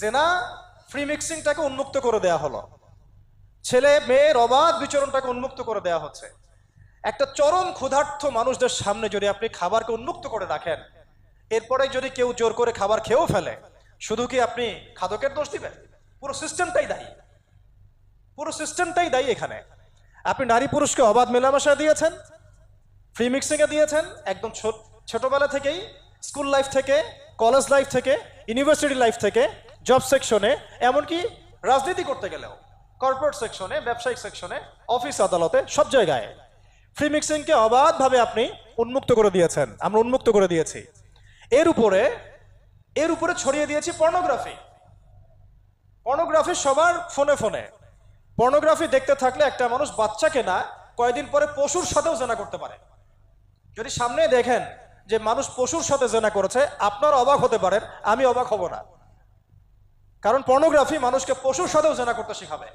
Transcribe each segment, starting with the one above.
জেনা ফ্রি মিক্সিংটাকে উন্মুক্ত করে দেয়া হলো, ছেলে মেয়ের অবাধ বিচরণটাকে উন্মুক্ত করে দেয়া হচ্ছে। একটা চরম ক্ষুধার্ত মানুষদের সামনে যদি আপনি খাবারকে উন্মুক্ত করে রাখেন, এরপরে যদি কেউ জোর করে খাবার খেয়েও ফেলে, শুধু কি আপনি খাদকের দোষ দিবেন? পুরো সিস্টেমটাই দায়ী, পুরো সিস্টেমটাই দায়ী। এখানে আপনি নারী পুরুষকে অবাধ মেলামেশা দিয়েছেন, ফ্রি মিক্সিং এ দিয়েছেন, একদম ছোটবেলা থেকেই, স্কুল লাইফ থেকে, কলেজ লাইফ থেকে, ইউনিভার্সিটি লাইফ থেকে, জব সেকশনে, এমনকি রাজনীতি করতে গেলেও কর্পোরেট সেকশনে, ব্যবসায়িক সেকশনে, অফিস আদালতে, সব জায়গায় ফ্রি মিক্সিংকে অবাধভাবে আপনি উন্মুক্ত করে দিয়েছেন, আমরা উন্মুক্ত করে দিয়েছি। এর উপরে ছড়িয়ে দিয়েছি পর্নোগ্রাফি। পর্নোগ্রাফি সবার ফোনে ফোনে। পর্নোগ্রাফি দেখতে থাকলে একটা মানুষ বাচ্চাকে না, কয়েকদিন পরে পশুর সাথেও জেনা করতে পারে। যদি সামনে দেখেন যে মানুষ পশুর সাথে জেনা করেছে, আপনার অবাক হতে পারেন, আমি অবাক হব না। কারণ পর্নোগ্রাফি মানুষকে পশুর সাথেও জেনা করতে শেখাবে।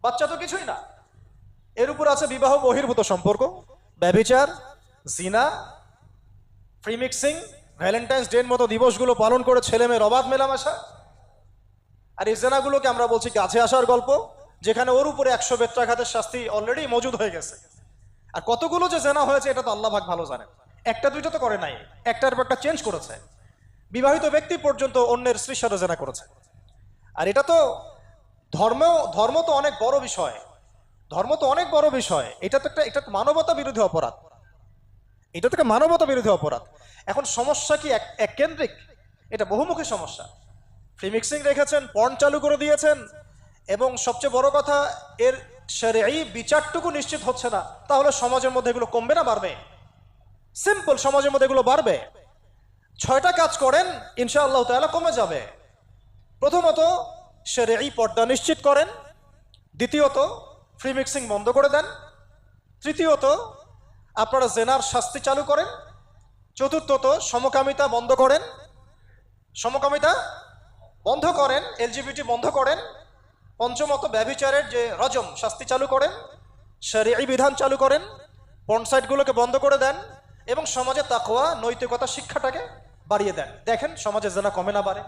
বাচ্চা তো কিছুই না। এর উপর আছে বিবাহ বহির্ভূত সম্পর্ক, ব্যভিচার, জিনা, ফ্রি মিক্সিং, ভ্যালেন্টাইন্স ডে এর মতো দিবসগুলো পালন করে ছেলে মেয়ের অবাধ মেলামেশা। আর এই জেনাগুলোকে আমরা বলছি কাছে আসার গল্প, যেখানে ওর উপরে 100 বেত্রাঘাতের শাস্তি অলরেডি মজুদ হয়ে গেছে। আর কতগুলো যে জেনা হয়েছে এটা তো আল্লাহ পাক ভালো জানেন। একটা দুইটা তো করে নাই, একটার পর একটা চেঞ্জ করেছে। বিবাহিত ব্যক্তি পর্যন্ত অন্যের স্ত্রীর সাথে জেনা করেছে। আর এটা তো ধর্ম তো অনেক বড় বিষয়, ধর্ম তো অনেক বড় বিষয়। এটা তো এটা মানবতা বিরোধী অপরাধ, এটা তো একটা মানবতা বিরোধী অপরাধ। এখন সমস্যা কি এক কেন্দ্রিক? এটা বহুমুখী সমস্যা। ফ্রি মিক্সিং রেখেছেন, পর্ন চালু করে দিয়েছেন, এবং সবচেয়ে বড় কথা, এর শরঈ বিচারটুকু নিশ্চিত হচ্ছে না। তাহলে সমাজের মধ্যে এগুলো কমবে না বাড়বে? সিম্পল, সমাজের মধ্যে এগুলো বাড়বে। 6টা কাজ করেন, ইনশাআল্লাহ তাআলা কমে যাবে। প্রথমত, শরঈ পর্দা নিশ্চিত করেন। দ্বিতীয়ত, ফ্রি মিক্সিং বন্ধ করে দেন। তৃতীয়ত, আপনারা জেনার শাস্তি চালু করেন। চতুর্থত, সমকামিতা বন্ধ করেন, সমকামিতা বন্ধ করেন, এলজিবিটি বন্ধ করেন। পঞ্চমত, ব্যভিচারের যে রজম শাস্তি চালু করেন, শরঈ বিধান চালু করেন, পর্ন সাইটগুলোকে বন্ধ করে দেন, এবং সমাজে তাকওয়া, নৈতিকতা শিক্ষাটাকে বাড়িয়ে দেন। দেখেন সমাজে জেনা কমে না বাড়ে।